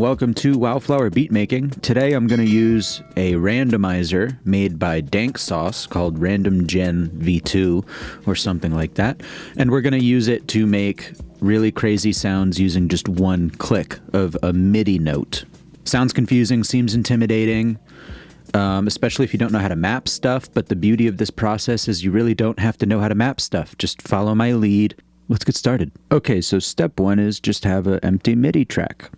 welcome to Wildflower Beatmaking. Today I'm going to use a randomizer made by dnksaus called randomgen v2 or something like that, and we're going to use it to make really crazy sounds using just one click of a MIDI note. Sounds confusing, seems intimidating, especially if you don't know how to map stuff, but the beauty of this process is you really don't have to know how to map stuff. Just follow my lead. Let's get started. Okay, so step one is just have an empty MIDI track.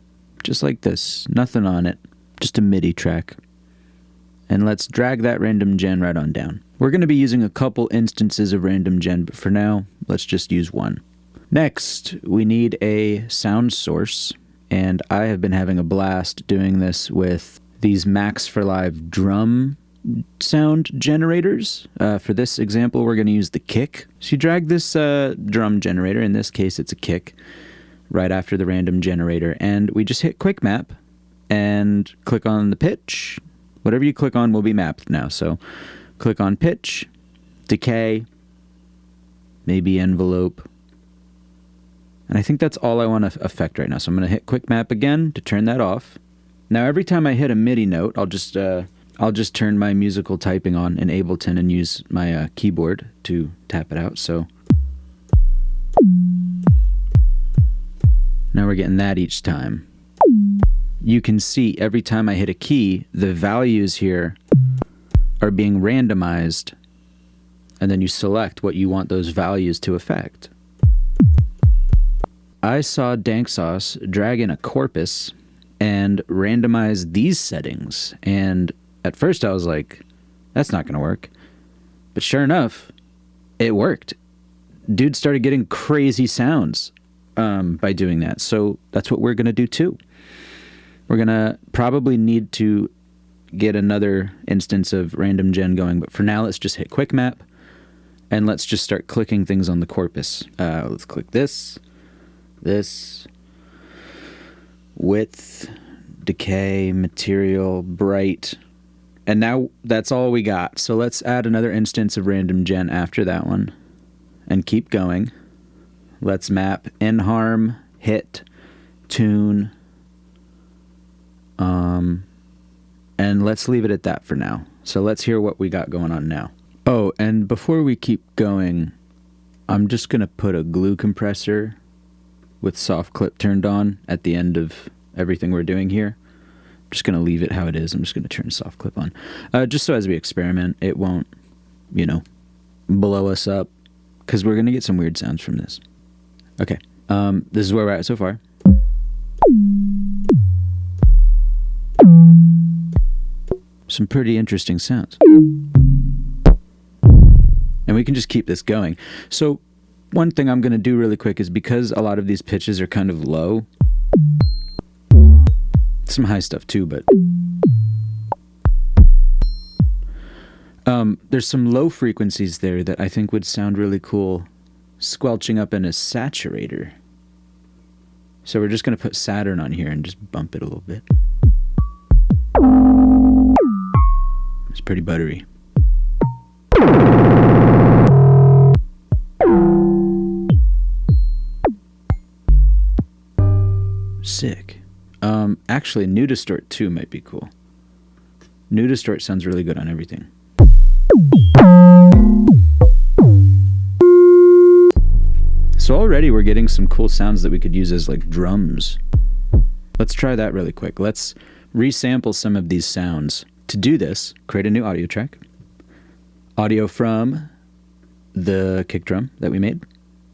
Just like this, nothing on it, just a MIDI track. And let's drag that random gen right on down. We're going to be using a couple instances of random gen, but for now, let's just use one. Next, we need a sound source, and I have been having a blast doing this with these Max for Live drum sound generators. For this example, we're going to use the kick. So you drag this drum generator, in this case it's a kick, right after the random generator, and we just hit quick map and click on the pitch. Whatever you click on will be mapped now, so click on pitch, decay, maybe envelope, and I think that's all I want to affect right now. So I'm going to hit quick map again to turn that off. Now every time I hit a MIDI note, I'll just turn my musical typing on in Ableton and use my keyboard to tap it out. So now we're getting that each time. You can see every time I hit a key, the values here are being randomized, and then you select what you want those values to affect. I saw dnksaus drag in a corpus and randomize these settings, and at first I was like, that's not gonna work. But sure enough, it worked. Dude started getting crazy sounds by doing that. So that's what we're gonna do too. We're gonna probably need to get another instance of random gen going, but for now let's just hit quick map and let's just start clicking things on the corpus. Let's click this, width, decay, material, bright, and now that's all we got. So let's add another instance of random gen after that one and keep going. Let's map in-harm, hit, tune, and let's leave it at that for now. So let's hear what we got going on now. Oh, and before we keep going, I'm just gonna put a glue compressor with soft clip turned on at the end of everything we're doing here. I'm just gonna leave it how it is. I'm just gonna turn soft clip on. Just so as we experiment, it won't, blow us up, because we're gonna get some weird sounds from this. Okay, this is where we're at so far. Some pretty interesting sounds. And we can just keep this going. So one thing I'm going to do really quick is, because a lot of these pitches are kind of low, some high stuff too, but there's some low frequencies there that I think would sound really cool squelching up in a saturator. So we're just going to put Saturn on here and just bump it a little bit. It's pretty buttery. Sick. Actually, new distort 2 might be cool. New distort sounds really good on everything. So already we're getting some cool sounds that we could use as like drums. Let's try that really quick. Let's resample some of these sounds. To do this, create a new audio track. Audio from the kick drum that we made.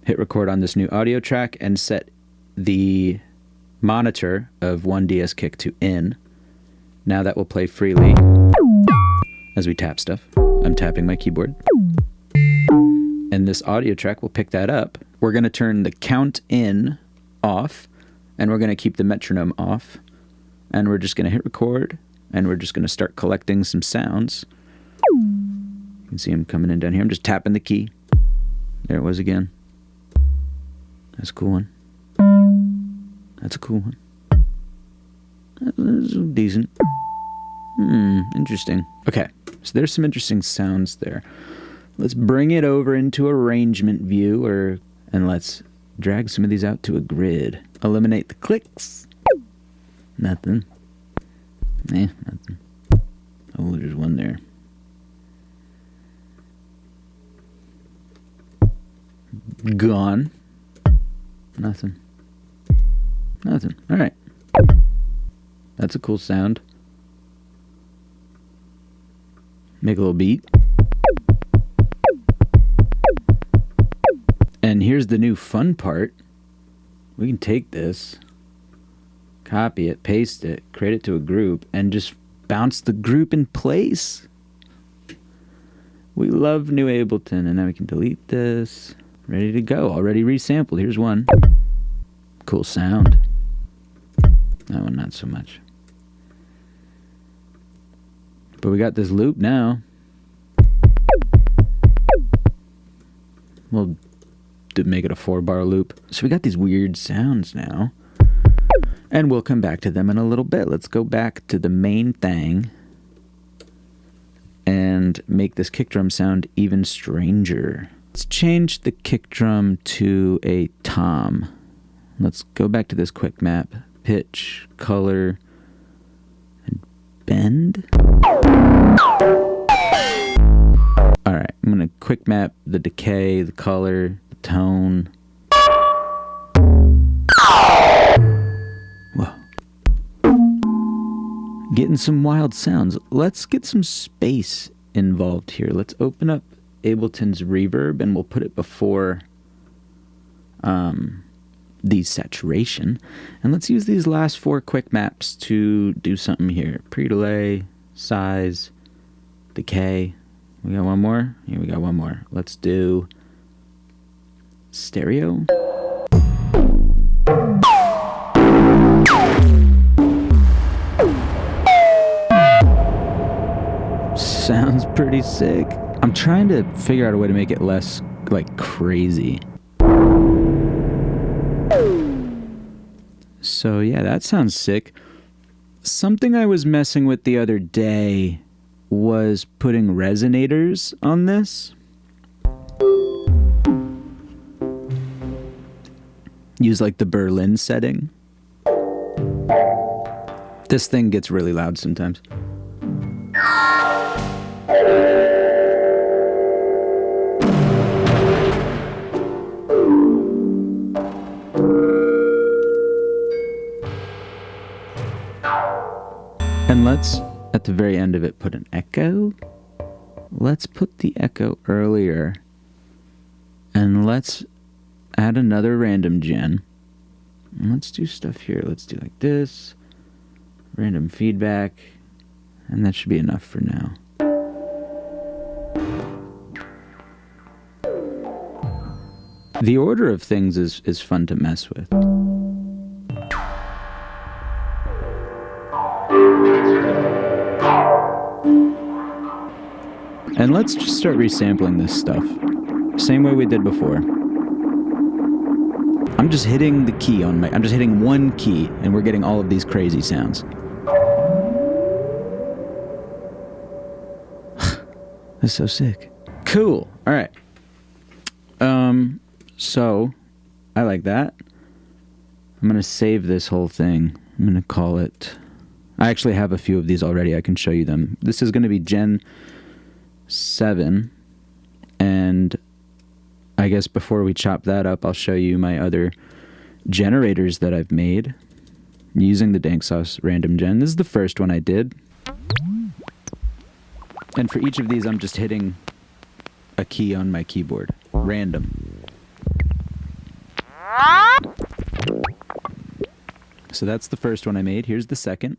Hit record on this new audio track and set the monitor of 1DS kick to in. Now that will play freely as we tap stuff. I'm tapping my keyboard. And this audio track will pick that up. We're going to turn the count in off, and we're going to keep the metronome off. And we're just going to hit record, and we're just going to start collecting some sounds. You can see them coming in down here. I'm just tapping the key. There it was again. That's a cool one. That's a cool one. That's decent. Interesting. Okay, so there's some interesting sounds there. Let's bring it over into arrangement view, and let's drag some of these out to a grid. Eliminate the clicks. Nothing. Nothing. Oh, there's one there. Gone. Nothing. Nothing. Alright. That's a cool sound. Make a little beat. And here's the new fun part. We can take this, copy it, paste it, create it to a group, and just bounce the group in place. We love new Ableton. And now we can delete this. Ready to go. Already resampled. Here's one. Cool sound. That one, not so much. But we got this loop now. We'll make it a 4-bar loop. So we got these weird sounds now. And we'll come back to them in a little bit. Let's go back to the main thing and make this kick drum sound even stranger. Let's change the kick drum to a tom. Let's go back to this quick map. Pitch, color, and bend. Alright, I'm going to quick map the decay, the color, the tone. Whoa. Getting some wild sounds. Let's get some space involved here. Let's open up Ableton's reverb and we'll put it before the saturation. And let's use these last 4 quick maps to do something here. Pre-delay, size, decay. We got one more? Here we got one more. Let's do stereo. Sounds pretty sick. I'm trying to figure out a way to make it less, like, crazy. So yeah, that sounds sick. Something I was messing with the other day was putting resonators on this. Use like the Berlin setting. This thing gets really loud sometimes. And let's, at the very end of it, put an echo. Let's put the echo earlier. And let's add another random gen. And let's do stuff here. Let's do like this. Random feedback. And that should be enough for now. The order of things is fun to mess with. And let's just start resampling this stuff. Same way we did before. I'm just hitting the key on I'm just hitting one key and we're getting all of these crazy sounds. That's so sick. Cool. All right. So I like that. I'm going to save this whole thing. I'm going to call it, I actually have a few of these already. I can show you them. This is going to be Gen 7. And I guess before we chop that up, I'll show you my other generators that I've made using the dnksaus random gen. This is the first one I did. And for each of these, I'm just hitting a key on my keyboard. Random. So that's the first one I made. Here's the second.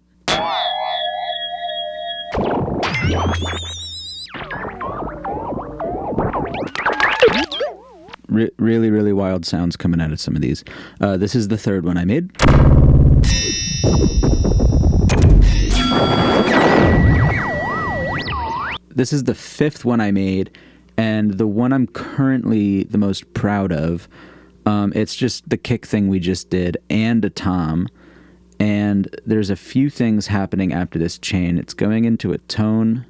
Really, really wild sounds coming out of some of these. This is the third one I made. This is the fifth one I made, and the one I'm currently the most proud of. It's just the kick thing we just did, and a tom. And there's a few things happening after this chain. It's going into a tone,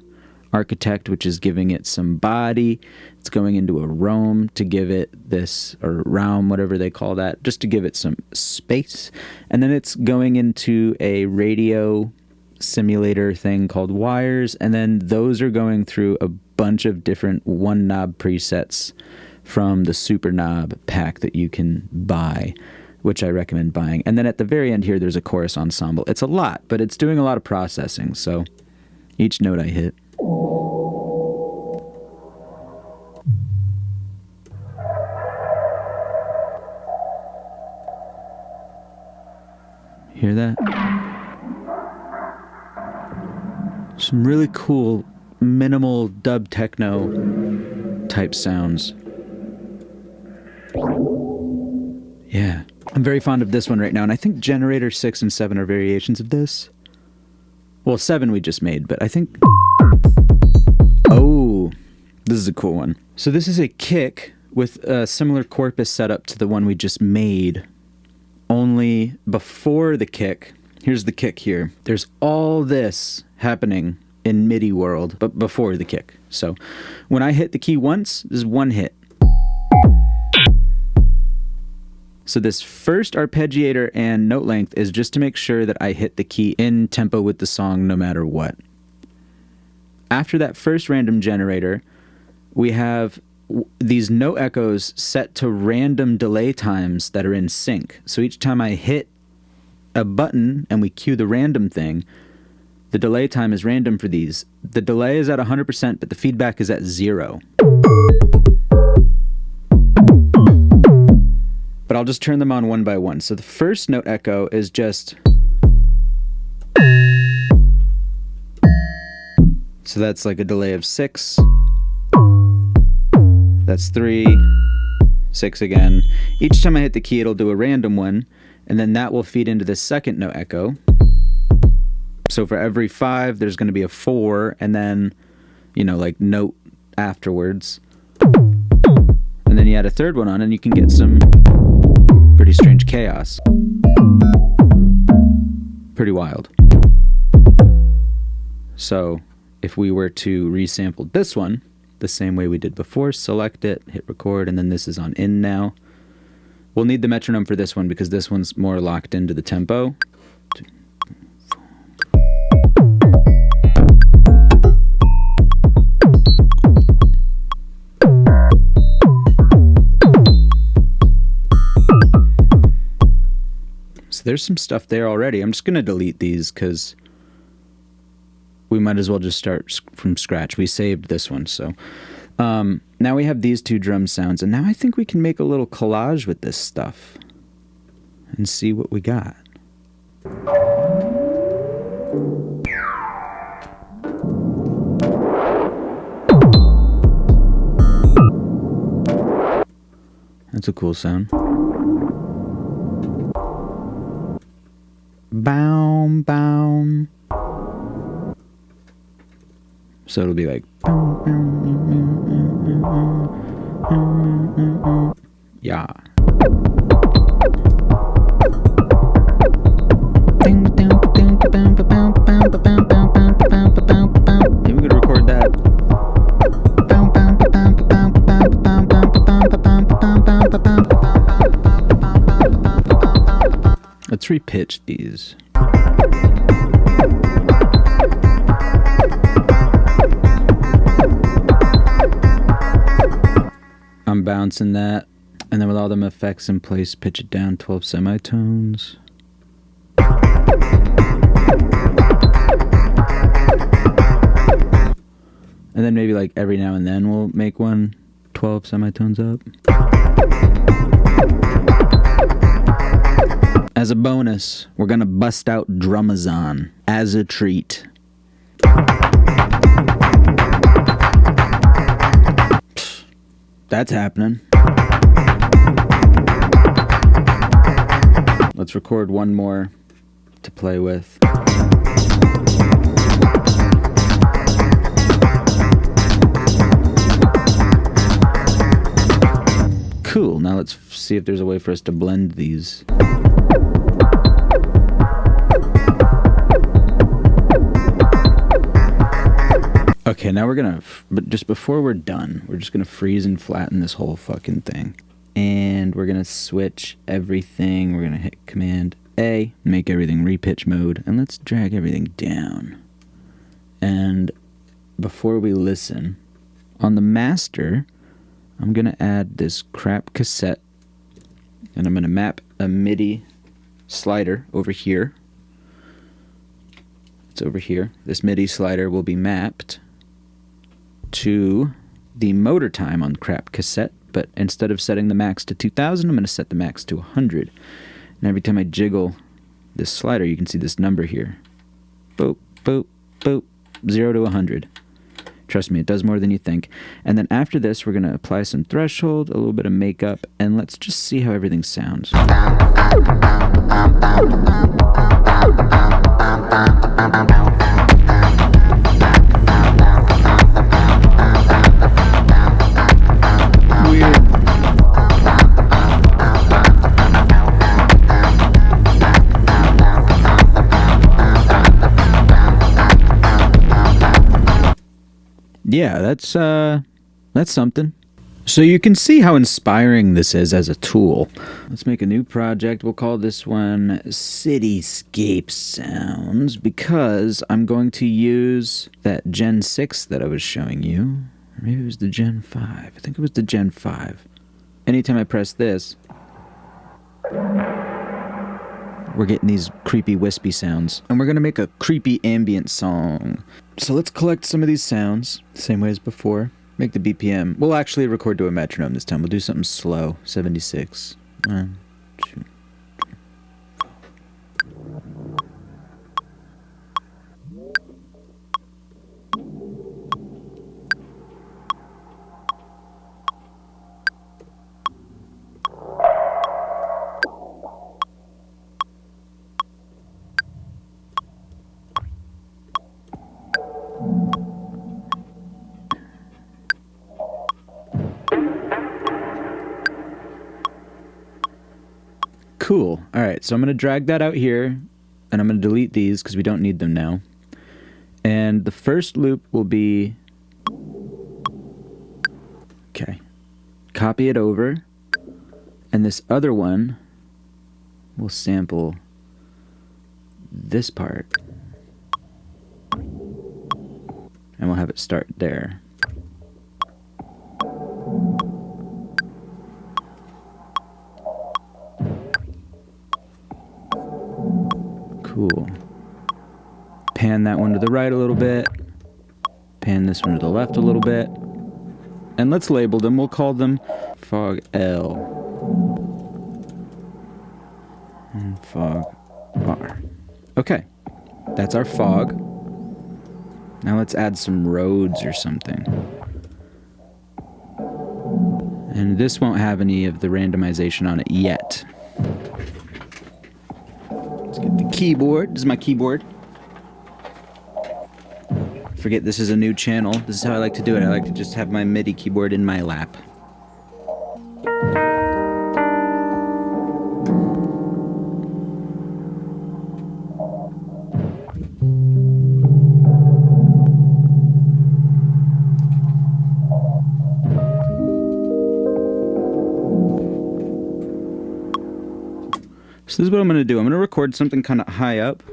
architect, which is giving it some body. It's going into a roam to give it this, or realm, whatever they call that, just to give it some space. And then it's going into a radio simulator thing called wires, and then those are going through a bunch of different one knob presets from the super knob pack that you can buy, which I recommend buying. And then at the very end here, there's a chorus ensemble. It's a lot, but it's doing a lot of processing. So each note I hit. Hear that? Some really cool minimal dub techno type sounds. Yeah. I'm very fond of this one right now, and I think Generator 6 and 7 are variations of this. Well, 7 we just made, but I think... Oh, this is a cool one. So this is a kick with a similar corpus setup to the one we just made, only before the kick. Here's the kick here. There's all this happening in MIDI world, but before the kick. So when I hit the key once, this is one hit. So this first arpeggiator and note length is just to make sure that I hit the key in tempo with the song no matter what. After that first random generator, we have these note echoes set to random delay times that are in sync. So each time I hit a button and we cue the random thing, the delay time is random for these. The delay is at 100%, but the feedback is at 0. But I'll just turn them on one by one. So the first note echo is just... So that's like a delay of 6. That's 3. 6 again. Each time I hit the key, it'll do a random one, and then that will feed into the second note echo. So for every 5, there's going to be a 4, and then, you know, like note afterwards. And then you add a third one on, and you can get some pretty strange chaos. Pretty wild. So if we were to resample this one the same way we did before, select it, hit record, and then this is on in now. We'll need the metronome for this one because this one's more locked into the tempo. So there's some stuff there already. I'm just going to delete these because we might as well just start from scratch. We saved this one, so... now we have these two drum sounds, and now I think we can make a little collage with this stuff and see what we got. That's a cool sound. Boom, boom. So it'll be like... Yeah. Maybe we could record that. Let's repitch these. I'm bouncing that, and then with all them effects in place, pitch it down 12 semitones. And then maybe like every now and then we'll make one 12 semitones up. As a bonus, we're gonna bust out Drumazon as a treat. That's happening. Let's record one more to play with. Cool, now let's see if there's a way for us to blend these. Okay, now we're gonna, but just before we're done, we're just gonna freeze and flatten this whole fucking thing. And we're gonna switch everything. We're gonna hit Command A, make everything repitch mode, and let's drag everything down. And before we listen, on the master, I'm gonna add this crap cassette, and I'm gonna map a MIDI slider over here. It's over here. This MIDI slider will be mapped to the motor time on crap cassette, but instead of setting the max to 2000, I'm going to set the max to 100. And every time I jiggle this slider, you can see this number here. Boop, boop, boop, 0 to 100. Trust me, it does more than you think. And then after this, we're going to apply some threshold, a little bit of makeup, and let's just see how everything sounds. Weird. Yeah, that's something. So you can see how inspiring this is as a tool. Let's make a new project. We'll call this one Cityscape Sounds, because I'm going to use that Gen 6 that I was showing you. Or maybe it was the Gen 5. I think it was the Gen 5. Anytime I press this, we're getting these creepy wispy sounds. And we're going to make a creepy ambient song. So let's collect some of these sounds, same way as before. Make the BPM. We'll actually record to a metronome this time. We'll do something slow. 76. 1, 2. Cool. All right, so I'm going to drag that out here, and I'm going to delete these because we don't need them now. And the first loop will be... Okay. Copy it over. And this other one will sample this part. And we'll have it start there. Cool. Pan that one to the right a little bit. Pan this one to the left a little bit. And let's label them. We'll call them Fog L and Fog R. Okay. That's our fog. Now let's add some roads or something. And this won't have any of the randomization on it yet. Let's get the keyboard. This is my keyboard. Forget this is a new channel. This is how I like to do it. I like to just have my MIDI keyboard in my lap. So this is what I'm going to do. I'm going to record something kind of high up.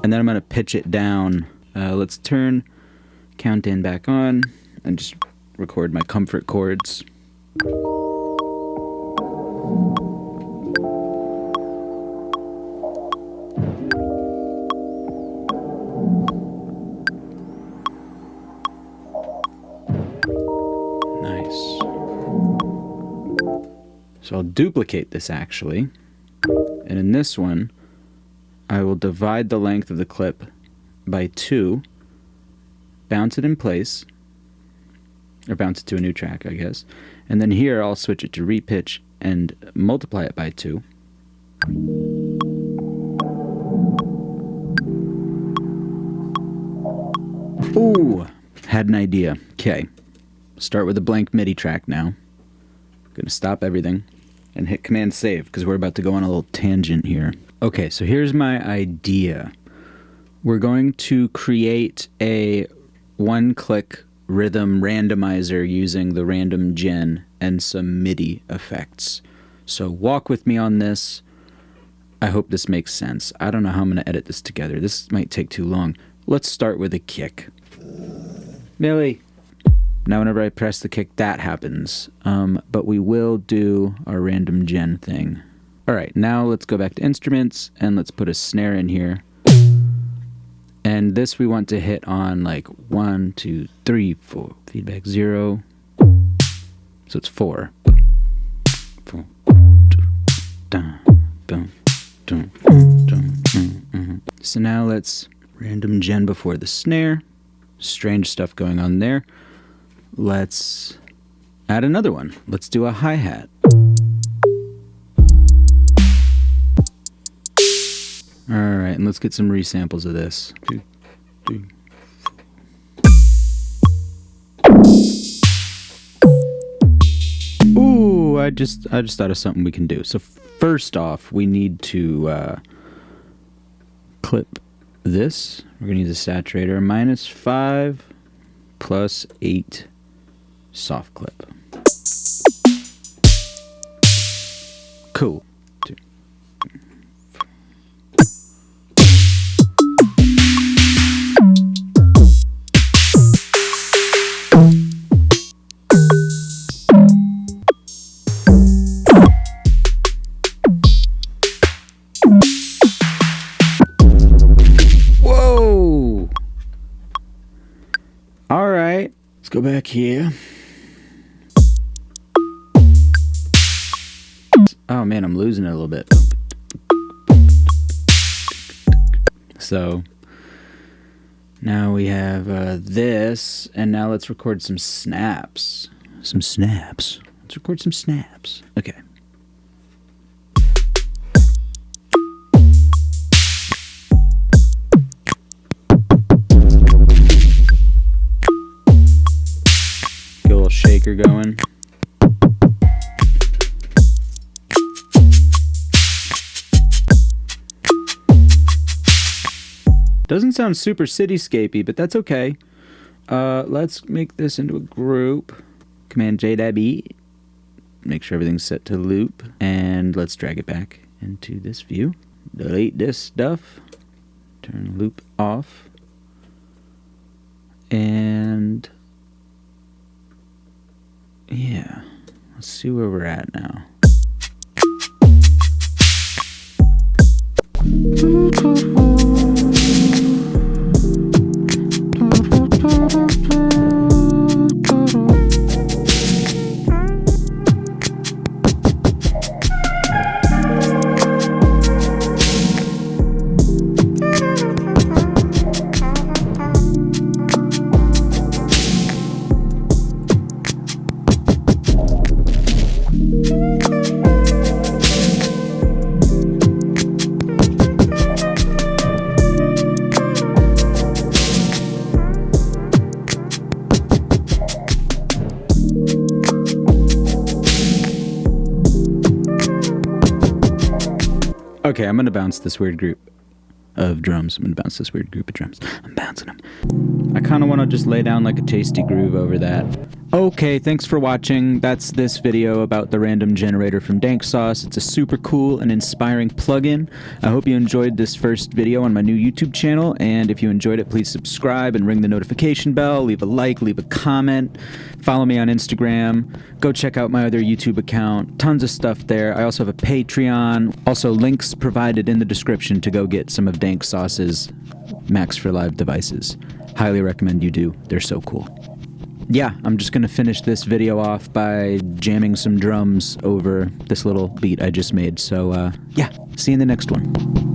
And then I'm going to pitch it down. Let's turn count-in back on and just record my comfort chords. Nice. So I'll duplicate this actually. And in this one, I will divide the length of the clip by 2, bounce it in place, or bounce it to a new track, I guess. And then here I'll switch it to repitch and multiply it by 2. Ooh, had an idea. Okay, start with a blank MIDI track now. Gonna stop everything and hit Command Save because we're about to go on a little tangent here. Okay, so here's my idea. We're going to create a one-click rhythm randomizer using the random gen and some MIDI effects. So walk with me on this. I hope this makes sense. I don't know how I'm going to edit this together. This might take too long. Let's start with a kick. Millie. Now whenever I press the kick, that happens. But we will do our random gen thing. All right, now let's go back to instruments and let's put a snare in here. And this we want to hit on like 1, 2, 3, 4. Feedback 0. So it's 4. 4. So now let's random gen before the snare. Strange stuff going on there. Let's add another one. Let's do a hi-hat. All right, and let's get some resamples of this. 2, 3, 4. Ooh, I just thought of something we can do. So first off, we need to clip this. We're gonna use a saturator. -5 plus 8 soft clip. Cool. Whoa! All right, let's go back here. Oh man, I'm losing it a little bit. So now we have this, and now let's record some snaps. Some snaps. Let's record some snaps. Okay. Get a little shaker going. Doesn't sound super cityscapey, but that's okay. Let's make this into a group. Command J-Dab-E. Make sure everything's set to loop. And let's drag it back into this view. Delete this stuff. Turn loop off. And yeah, let's see where we're at now. Okay, I'm gonna bounce this weird group of drums. I'm bouncing them. I kind of want to just lay down like a tasty groove over that. Okay, thanks for watching. That's this video about the random generator from dnksaus. It's a super cool and inspiring plugin. I hope you enjoyed this first video on my new YouTube channel, and if you enjoyed it, please subscribe and ring the notification bell, leave a like, leave a comment, follow me on Instagram, go check out my other YouTube account, tons of stuff there. I also have a Patreon, also links provided in the description to go get some of dnksaus's Max for Live devices. Highly recommend you do, they're so cool. Yeah, I'm just going to finish this video off by jamming some drums over this little beat I just made. So, yeah, see you in the next one.